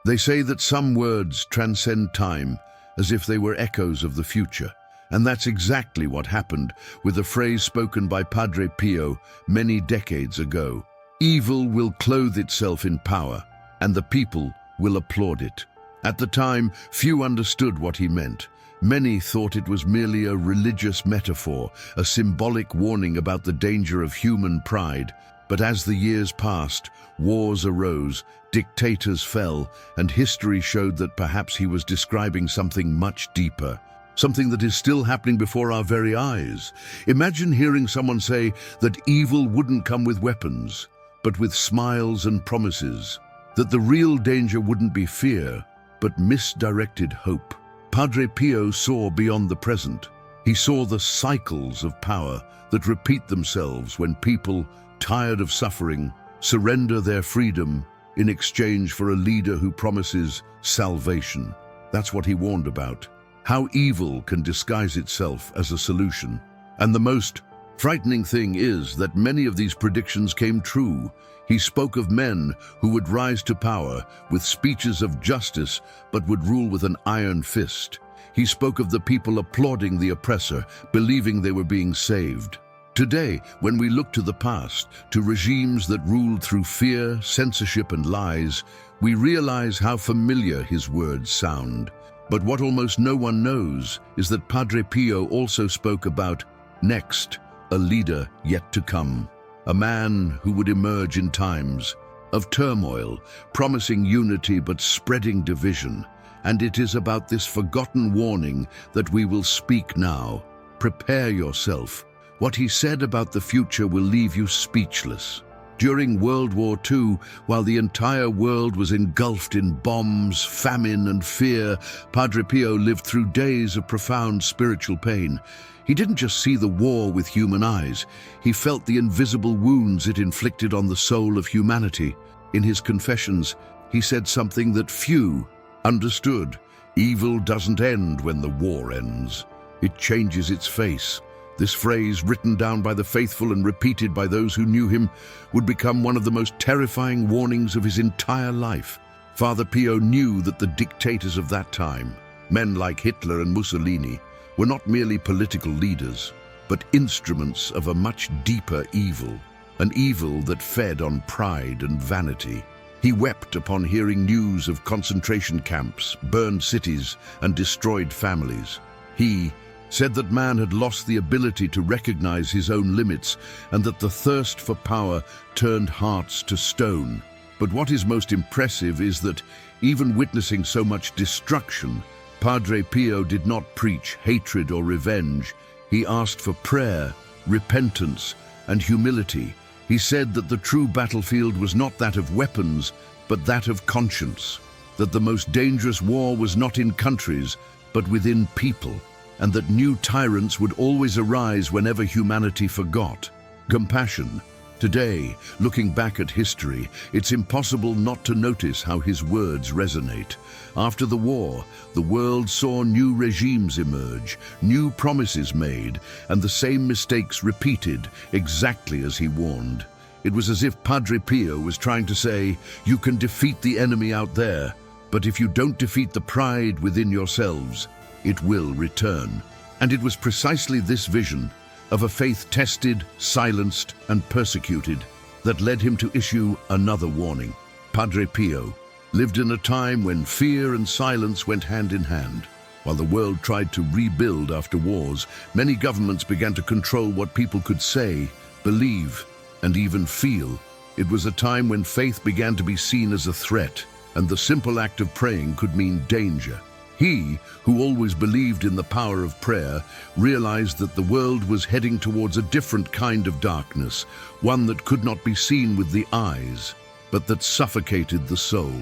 They say that some words transcend time as if they were echoes of the future. And that's exactly what happened with a phrase spoken by Padre Pio many decades ago. Evil will clothe itself in power, and the people will applaud it. At the time, few understood what he meant. Many thought it was merely a religious metaphor, a symbolic warning about the danger of human pride. But as the years passed, wars arose, dictators fell, and history showed that perhaps he was describing something much deeper. Something that is still happening before our very eyes. Imagine hearing someone say that evil wouldn't come with weapons, but with smiles and promises. That the real danger wouldn't be fear, but misdirected hope. Padre Pio saw beyond the present. He saw the cycles of power that repeat themselves when people, tired of suffering, surrender their freedom in exchange for a leader who promises salvation. That's what he warned about. How evil can disguise itself as a solution. And the most frightening thing is that many of these predictions came true. He spoke of men who would rise to power with speeches of justice but would rule with an iron fist. He spoke of the people applauding the oppressor, believing they were being saved. Today, when we look to the past, to regimes that ruled through fear, censorship and lies, we realize how familiar his words sound. But what almost no one knows is that Padre Pio also spoke about next, a leader yet to come. A man who would emerge in times of turmoil, promising unity but spreading division. And it is about this forgotten warning that we will speak now. Prepare yourself. What he said about the future will leave you speechless. During World War II, while the entire world was engulfed in bombs, famine and fear, Padre Pio lived through days of profound spiritual pain. He didn't just see the war with human eyes, he felt the invisible wounds it inflicted on the soul of humanity. In his confessions, he said something that few understood. Evil doesn't end when the war ends. It changes its face. This phrase, written down by the faithful and repeated by those who knew him, would become one of the most terrifying warnings of his entire life. Father Pio knew that the dictators of that time, men like Hitler and Mussolini, were not merely political leaders, but instruments of a much deeper evil, an evil that fed on pride and vanity. He wept upon hearing news of concentration camps, burned cities, and destroyed families. He said that man had lost the ability to recognize his own limits and that the thirst for power turned hearts to stone. But what is most impressive is that, even witnessing so much destruction, Padre Pio did not preach hatred or revenge. He asked for prayer, repentance, and humility. He said that the true battlefield was not that of weapons, but that of conscience. That the most dangerous war was not in countries, but within people. And that new tyrants would always arise whenever humanity forgot. Compassion. Today, looking back at history, it's impossible not to notice how his words resonate. After the war, the world saw new regimes emerge, new promises made, and the same mistakes repeated, exactly as he warned. It was as if Padre Pio was trying to say, you can defeat the enemy out there, but if you don't defeat the pride within yourselves, it will return. And it was precisely this vision of a faith tested, silenced, and persecuted that led him to issue another warning. Padre Pio lived in a time when fear and silence went hand in hand. While the world tried to rebuild after wars, many governments began to control what people could say, believe, and even feel. It was a time when faith began to be seen as a threat, and the simple act of praying could mean danger. He, who always believed in the power of prayer, realized that the world was heading towards a different kind of darkness, one that could not be seen with the eyes, but that suffocated the soul.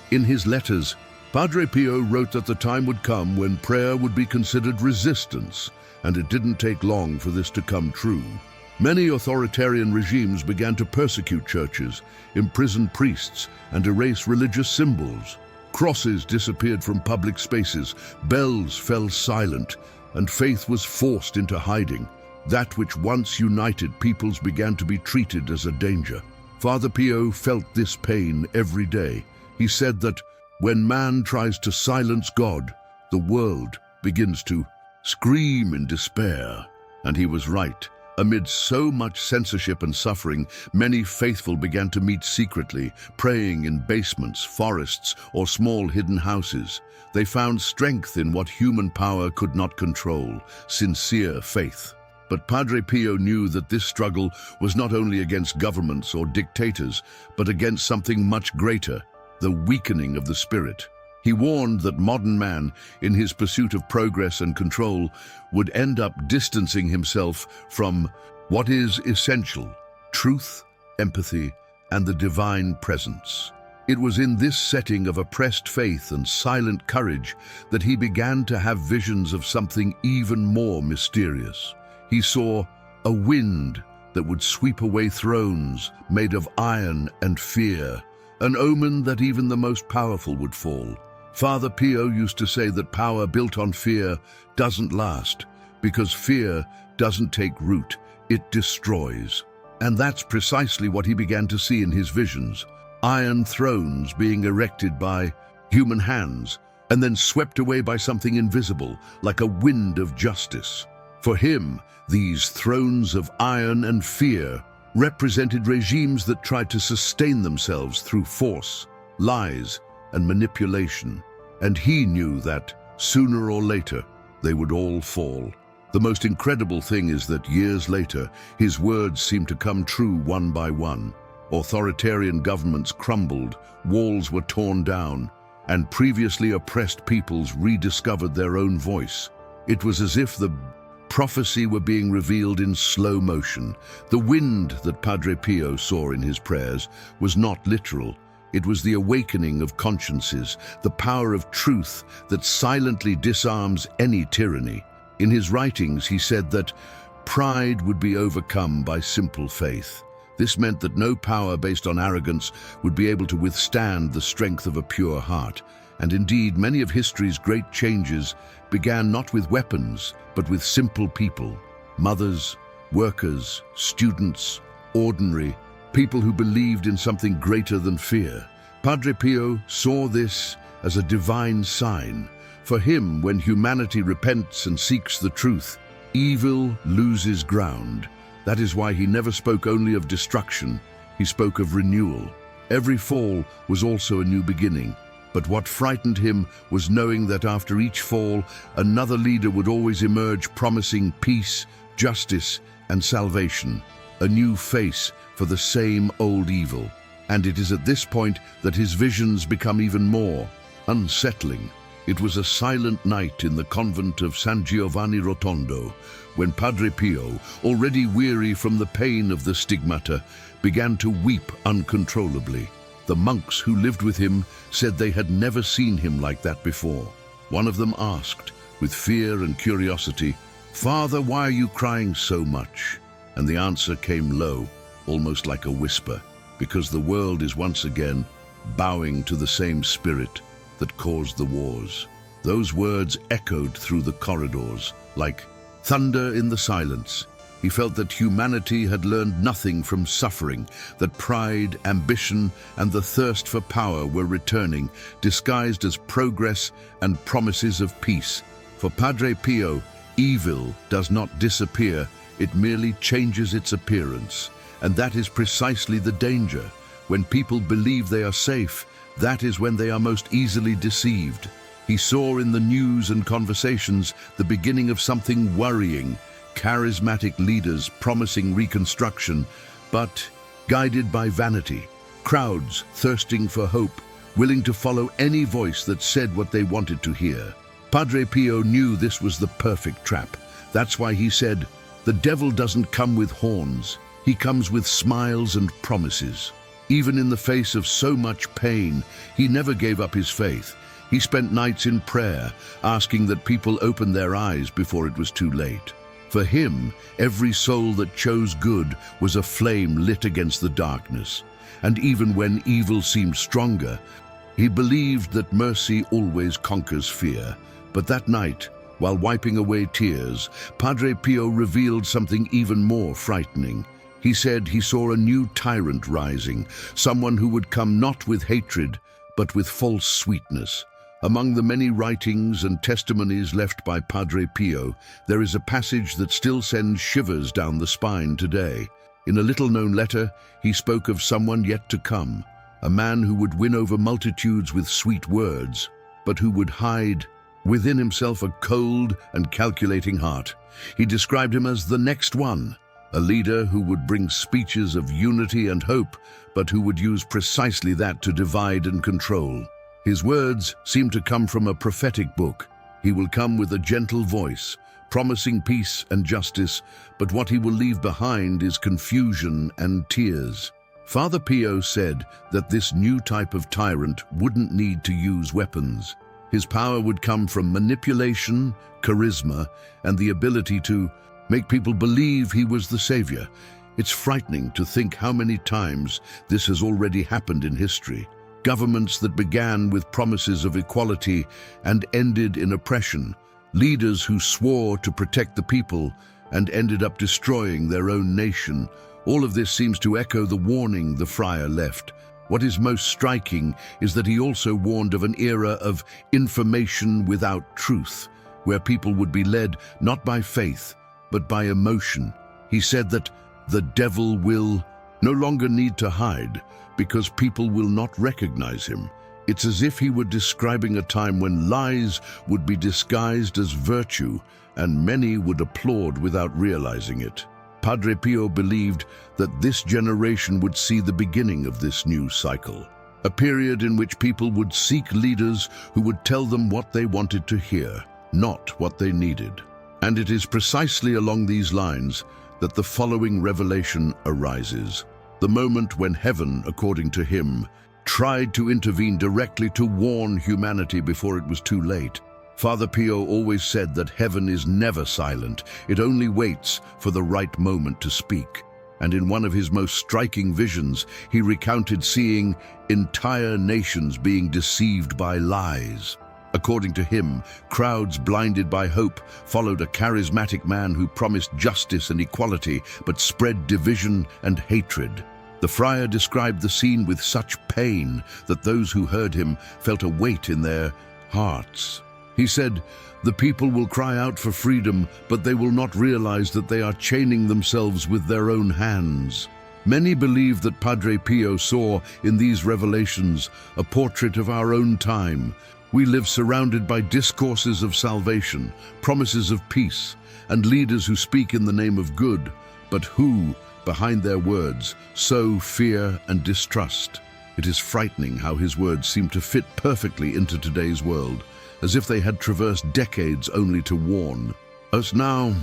In his letters, Padre Pio wrote that the time would come when prayer would be considered resistance, and it didn't take long for this to come true. Many authoritarian regimes began to persecute churches, imprison priests, and erase religious symbols. Crosses disappeared from public spaces, bells fell silent, and faith was forced into hiding. That which once united peoples began to be treated as a danger. Father Pio felt this pain every day. He said that When man tries to silence God, the world begins to scream in despair. And he was right. Amid so much censorship and suffering, many faithful began to meet secretly, praying in basements, forests, or small hidden houses. They found strength in what human power could not control, sincere faith. But Padre Pio knew that this struggle was not only against governments or dictators, but against something much greater, the weakening of the spirit. He warned that modern man, in his pursuit of progress and control, would end up distancing himself from what is essential: truth, empathy, and the divine presence. It was in this setting of oppressed faith and silent courage that he began to have visions of something even more mysterious. He saw a wind that would sweep away thrones made of iron and fear, an omen that even the most powerful would fall. Father Pio used to say that power built on fear doesn't last, because fear doesn't take root, it destroys. And that's precisely what he began to see in his visions: iron thrones being erected by human hands, and then swept away by something invisible, like a wind of justice. For him, these thrones of iron and fear represented regimes that tried to sustain themselves through force, lies, and manipulation. And he knew that, sooner or later, they would all fall. The most incredible thing is that years later, his words seemed to come true one by one. Authoritarian governments crumbled, walls were torn down, and previously oppressed peoples rediscovered their own voice. It was as if the prophecy were being revealed in slow motion. The wind that Padre Pio saw in his prayers was not literal. It was the awakening of consciences, the power of truth that silently disarms any tyranny. In his writings, he said that pride would be overcome by simple faith. This meant that no power based on arrogance would be able to withstand the strength of a pure heart. And indeed, many of history's great changes began not with weapons, but with simple people: mothers, workers, students, ordinary people who believed in something greater than fear. Padre Pio saw this as a divine sign. For him, when humanity repents and seeks the truth, evil loses ground. That is why he never spoke only of destruction, he spoke of renewal. Every fall was also a new beginning. But what frightened him was knowing that after each fall, another leader would always emerge promising peace, justice, and salvation, a new face for the same old evil. And it is at this point that his visions become even more unsettling. It was a silent night in the convent of San Giovanni Rotondo, when Padre Pio, already weary from the pain of the stigmata, began to weep uncontrollably. The monks who lived with him said they had never seen him like that before. One of them asked, with fear and curiosity, "Father, why are you crying so much?" And the answer came low, almost like a whisper, because the world is once again bowing to the same spirit that caused the wars. Those words echoed through the corridors like thunder in the silence. He felt that humanity had learned nothing from suffering, that pride, ambition, and the thirst for power were returning, disguised as progress and promises of peace. For Padre Pio, evil does not disappear, it merely changes its appearance. And that is precisely the danger. When people believe they are safe, that is when they are most easily deceived. He saw in the news and conversations the beginning of something worrying: charismatic leaders promising reconstruction, but guided by vanity. Crowds thirsting for hope, willing to follow any voice that said what they wanted to hear. Padre Pio knew this was the perfect trap. That's why he said, "The devil doesn't come with horns. He comes with smiles and promises." Even in the face of so much pain, he never gave up his faith. He spent nights in prayer, asking that people open their eyes before it was too late. For him, every soul that chose good was a flame lit against the darkness. And even when evil seemed stronger, he believed that mercy always conquers fear. But that night, while wiping away tears, Padre Pio revealed something even more frightening. He said he saw a new tyrant rising, someone who would come not with hatred, but with false sweetness. Among the many writings and testimonies left by Padre Pio, there is a passage that still sends shivers down the spine today. In a little-known letter, he spoke of someone yet to come, a man who would win over multitudes with sweet words, but who would hide within himself a cold and calculating heart. He described him as the next one, a leader who would bring speeches of unity and hope, but who would use precisely that to divide and control. His words seem to come from a prophetic book. He will come with a gentle voice, promising peace and justice, but what he will leave behind is confusion and tears. Father Pio said that this new type of tyrant wouldn't need to use weapons. His power would come from manipulation, charisma, and the ability to make people believe he was the savior. It's frightening to think how many times this has already happened in history. Governments that began with promises of equality and ended in oppression. Leaders who swore to protect the people and ended up destroying their own nation. All of this seems to echo the warning the friar left. What is most striking is that he also warned of an era of information without truth, where people would be led not by faith, but by emotion. He said that the devil will no longer need to hide, because people will not recognize him. It's as if he were describing a time when lies would be disguised as virtue, and many would applaud without realizing it. Padre Pio believed that this generation would see the beginning of this new cycle, a period in which people would seek leaders who would tell them what they wanted to hear, not what they needed. And it is precisely along these lines that the following revelation arises. The moment when heaven, according to him, tried to intervene directly to warn humanity before it was too late. Father Pio always said that heaven is never silent, it only waits for the right moment to speak. And in one of his most striking visions, he recounted seeing entire nations being deceived by lies. According to him, crowds blinded by hope followed a charismatic man who promised justice and equality, but spread division and hatred. The friar described the scene with such pain that those who heard him felt a weight in their hearts. He said, "The people will cry out for freedom, but they will not realize that they are chaining themselves with their own hands." Many believe that Padre Pio saw in these revelations a portrait of our own time. We live surrounded by discourses of salvation, promises of peace, and leaders who speak in the name of good, but who, behind their words, sow fear and distrust. It is frightening how his words seem to fit perfectly into today's world, as if they had traversed decades only to warn us. Now,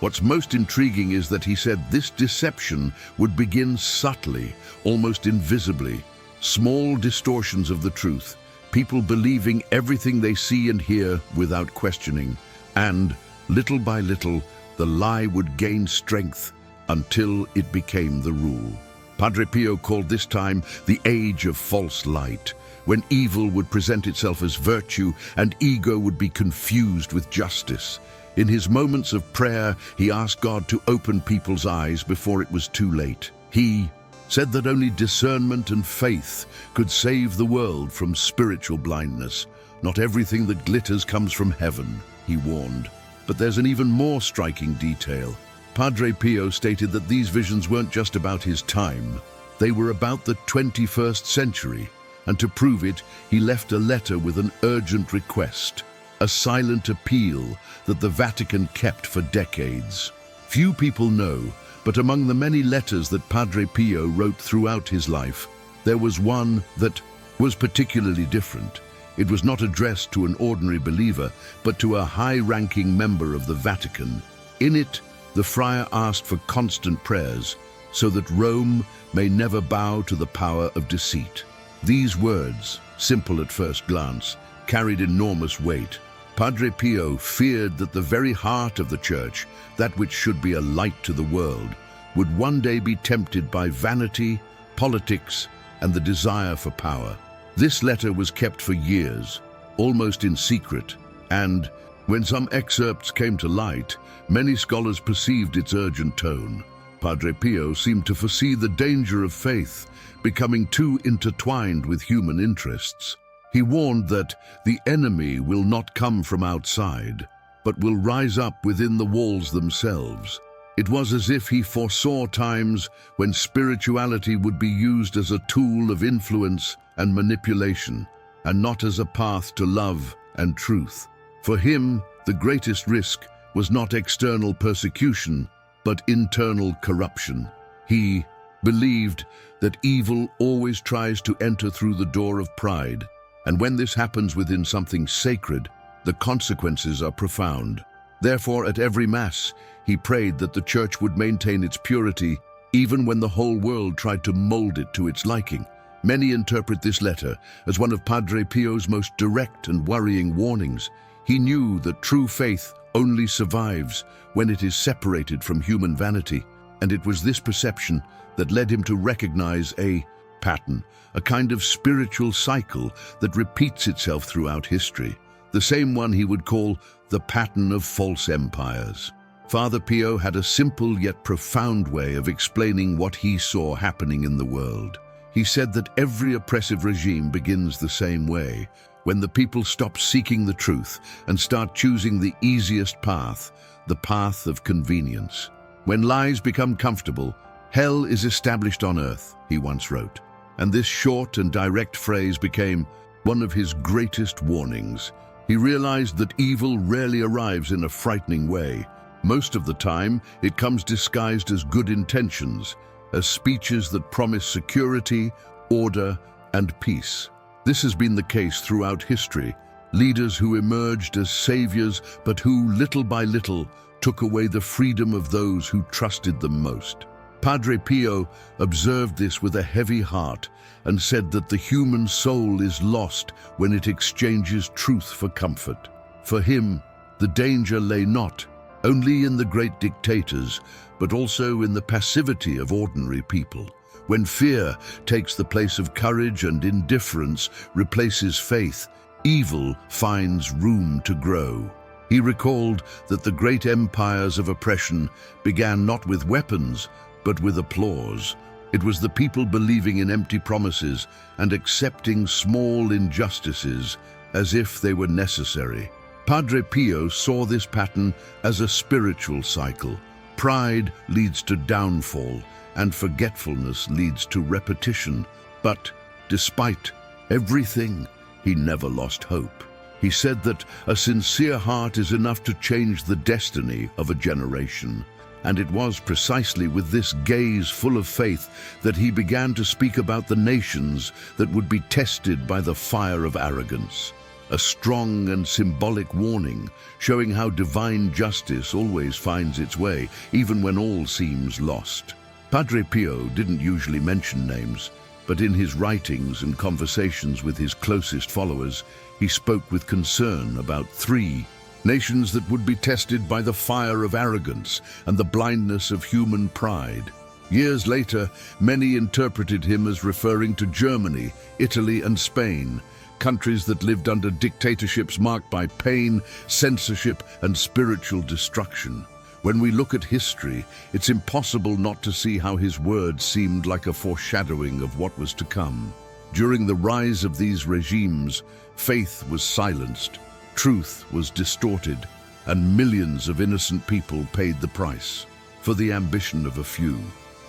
what's most intriguing is that he said this deception would begin subtly, almost invisibly. Small distortions of the truth, people believing everything they see and hear without questioning, and, little by little, the lie would gain strength until it became the rule. Padre Pio called this time the age of false light, when evil would present itself as virtue and ego would be confused with justice. In his moments of prayer, he asked God to open people's eyes before it was too late. He said that only discernment and faith could save the world from spiritual blindness. Not everything that glitters comes from heaven, he warned. But there's an even more striking detail. Padre Pio stated that these visions weren't just about his time. They were about the 21st century. And to prove it, he left a letter with an urgent request, a silent appeal that the Vatican kept for decades. Few people know, but among the many letters that Padre Pio wrote throughout his life, there was one that was particularly different. It was not addressed to an ordinary believer, but to a high-ranking member of the Vatican. In it, the friar asked for constant prayers, so that Rome may never bow to the power of deceit. These words, simple at first glance, carried enormous weight. Padre Pio feared that the very heart of the Church, that which should be a light to the world, would one day be tempted by vanity, politics, and the desire for power. This letter was kept for years, almost in secret, and, when some excerpts came to light, many scholars perceived its urgent tone. Padre Pio seemed to foresee the danger of faith becoming too intertwined with human interests. He warned that the enemy will not come from outside, but will rise up within the walls themselves. It was as if he foresaw times when spirituality would be used as a tool of influence and manipulation, and not as a path to love and truth. For him, the greatest risk was not external persecution, but internal corruption. He believed that evil always tries to enter through the door of pride, and when this happens within something sacred, the consequences are profound. Therefore, at every Mass, he prayed that the Church would maintain its purity, even when the whole world tried to mold it to its liking. Many interpret this letter as one of Padre Pio's most direct and worrying warnings. He knew that true faith only survives when it is separated from human vanity, and it was this perception that led him to recognize a pattern, a kind of spiritual cycle that repeats itself throughout history, the same one he would call the pattern of false empires. Father Pio had a simple yet profound way of explaining what he saw happening in the world. He said that every oppressive regime begins the same way, when the people stop seeking the truth and start choosing the easiest path, the path of convenience. When lies become comfortable, hell is established on earth, he once wrote. And this short and direct phrase became one of his greatest warnings. He realized that evil rarely arrives in a frightening way. Most of the time, it comes disguised as good intentions, as speeches that promise security, order, and peace. This has been the case throughout history. Leaders who emerged as saviors, but who, little by little, took away the freedom of those who trusted them most. Padre Pio observed this with a heavy heart and said that the human soul is lost when it exchanges truth for comfort. For him, the danger lay not only in the great dictators, but also in the passivity of ordinary people. When fear takes the place of courage and indifference replaces faith, evil finds room to grow. He recalled that the great empires of oppression began not with weapons, but with applause. It was the people believing in empty promises and accepting small injustices as if they were necessary. Padre Pio saw this pattern as a spiritual cycle. Pride leads to downfall, and forgetfulness leads to repetition. But despite everything, he never lost hope. He said that a sincere heart is enough to change the destiny of a generation. And it was precisely with this gaze full of faith that he began to speak about the nations that would be tested by the fire of arrogance. A strong and symbolic warning, showing how divine justice always finds its way, even when all seems lost. Padre Pio didn't usually mention names, but in his writings and conversations with his closest followers, he spoke with concern about 3 nations that would be tested by the fire of arrogance and the blindness of human pride. Years later, many interpreted him as referring to Germany, Italy, and Spain, countries that lived under dictatorships marked by pain, censorship, and spiritual destruction. When we look at history, it's impossible not to see how his words seemed like a foreshadowing of what was to come. During the rise of these regimes, faith was silenced, truth was distorted, and millions of innocent people paid the price for the ambition of a few.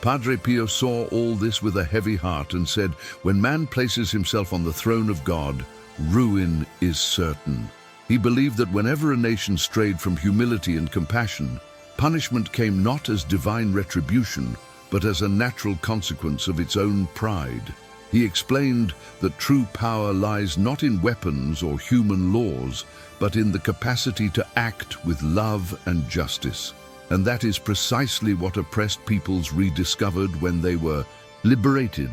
Padre Pio saw all this with a heavy heart and said, when man places himself on the throne of God, ruin is certain. He believed that whenever a nation strayed from humility and compassion, punishment came not as divine retribution, but as a natural consequence of its own pride. He explained that true power lies not in weapons or human laws, but in the capacity to act with love and justice. And that is precisely what oppressed peoples rediscovered when they were liberated.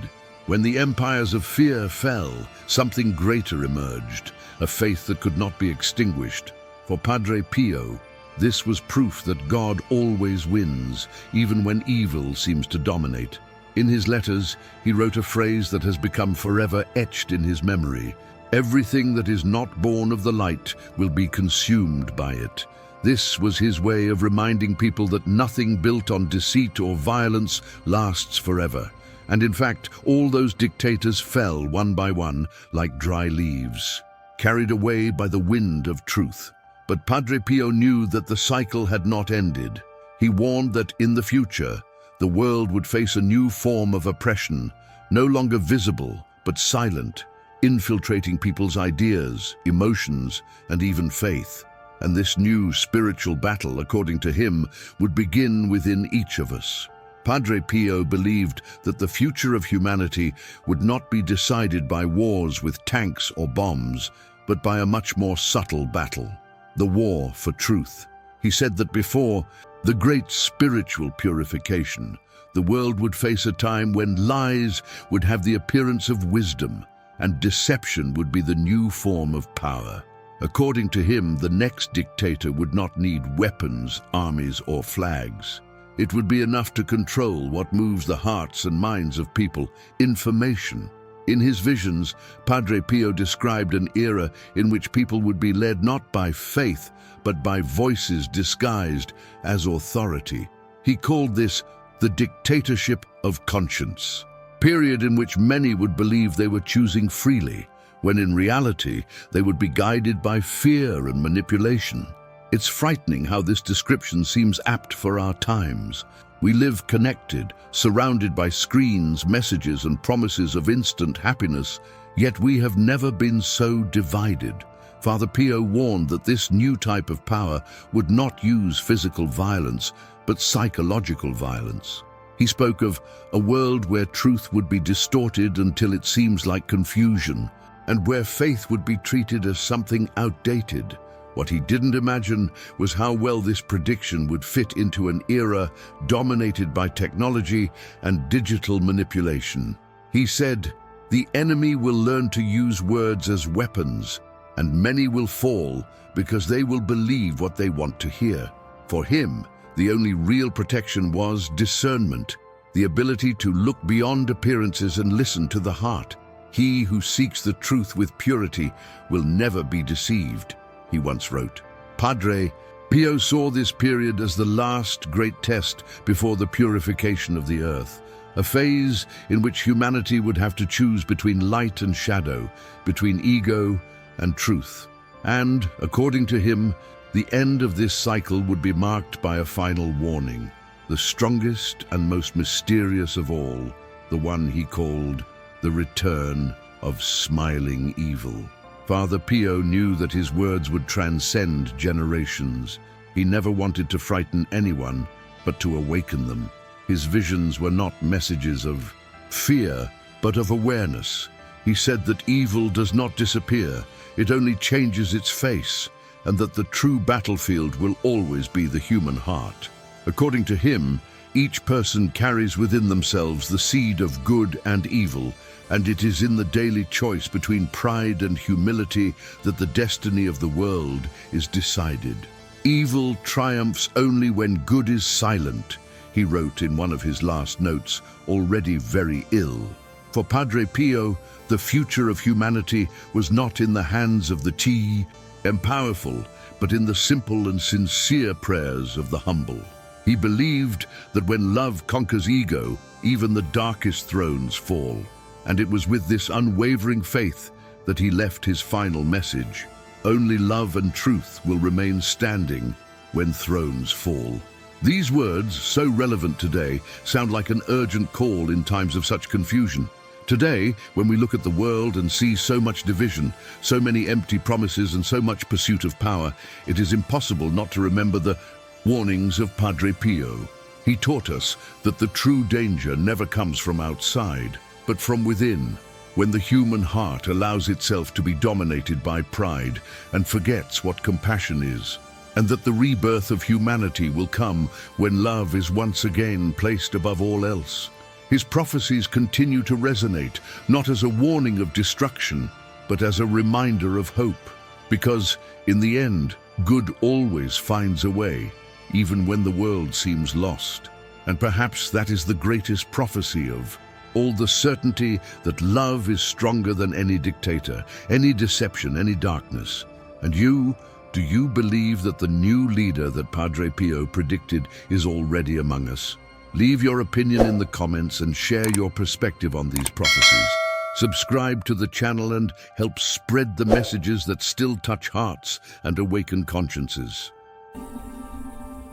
When the empires of fear fell, something greater emerged, a faith that could not be extinguished. For Padre Pio, this was proof that God always wins, even when evil seems to dominate. In his letters, he wrote a phrase that has become forever etched in his memory: everything that is not born of the light will be consumed by it. This was his way of reminding people that nothing built on deceit or violence lasts forever. And in fact, all those dictators fell one by one like dry leaves, carried away by the wind of truth. But Padre Pio knew that the cycle had not ended. He warned that in the future, the world would face a new form of oppression, no longer visible, but silent, infiltrating people's ideas, emotions, and even faith. And this new spiritual battle, according to him, would begin within each of us. Padre Pio believed that the future of humanity would not be decided by wars with tanks or bombs, but by a much more subtle battle, the war for truth. He said that before the great spiritual purification, the world would face a time when lies would have the appearance of wisdom, and deception would be the new form of power. According to him, the next dictator would not need weapons, armies, or flags. It would be enough to control what moves the hearts and minds of people: information. In his visions, Padre Pio described an era in which people would be led not by faith, but by voices disguised as authority. He called this the dictatorship of conscience, a period in which many would believe they were choosing freely, when in reality they would be guided by fear and manipulation. It's frightening how this description seems apt for our times. We live connected, surrounded by screens, messages, and promises of instant happiness, yet we have never been so divided. Father Pio warned that this new type of power would not use physical violence, but psychological violence. He spoke of a world where truth would be distorted until it seems like confusion, and where faith would be treated as something outdated. What he didn't imagine was how well this prediction would fit into an era dominated by technology and digital manipulation. He said, "The enemy will learn to use words as weapons, and many will fall because they will believe what they want to hear." For him, the only real protection was discernment, the ability to look beyond appearances and listen to the heart. "He who seeks the truth with purity will never be deceived," he once wrote. Padre Pio saw this period as the last great test before the purification of the earth, a phase in which humanity would have to choose between light and shadow, between ego and truth. And, according to him, the end of this cycle would be marked by a final warning, the strongest and most mysterious of all, the one he called the return of smiling evil. Father Pio knew that his words would transcend generations. He never wanted to frighten anyone, but to awaken them. His visions were not messages of fear, but of awareness. He said that evil does not disappear, it only changes its face, and that the true battlefield will always be the human heart. According to him, each person carries within themselves the seed of good and evil, and it is in the daily choice between pride and humility that the destiny of the world is decided. "Evil triumphs only when good is silent," he wrote in one of his last notes, already very ill. For Padre Pio, the future of humanity was not in the hands of the and powerful, but in the simple and sincere prayers of the humble. He believed that when love conquers ego, even the darkest thrones fall. And it was with this unwavering faith that he left his final message: "Only love and truth will remain standing when thrones fall." These words, so relevant today, sound like an urgent call in times of such confusion. Today, when we look at the world and see so much division, so many empty promises and so much pursuit of power, it is impossible not to remember the warnings of Padre Pio. He taught us that the true danger never comes from outside, but from within, when the human heart allows itself to be dominated by pride and forgets what compassion is, and that the rebirth of humanity will come when love is once again placed above all else. His prophecies continue to resonate, not as a warning of destruction, but as a reminder of hope. Because, in the end, good always finds a way, even when the world seems lost. And perhaps that is the greatest prophecy of all: the certainty that love is stronger than any dictator, any deception, any darkness. And you, Do you believe that the new leader that Padre Pio predicted is already among us? Leave your opinion in the comments and share your perspective on these prophecies. Subscribe to the channel and help spread the messages that still touch hearts and awaken consciences.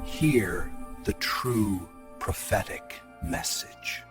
Hear the true prophetic message.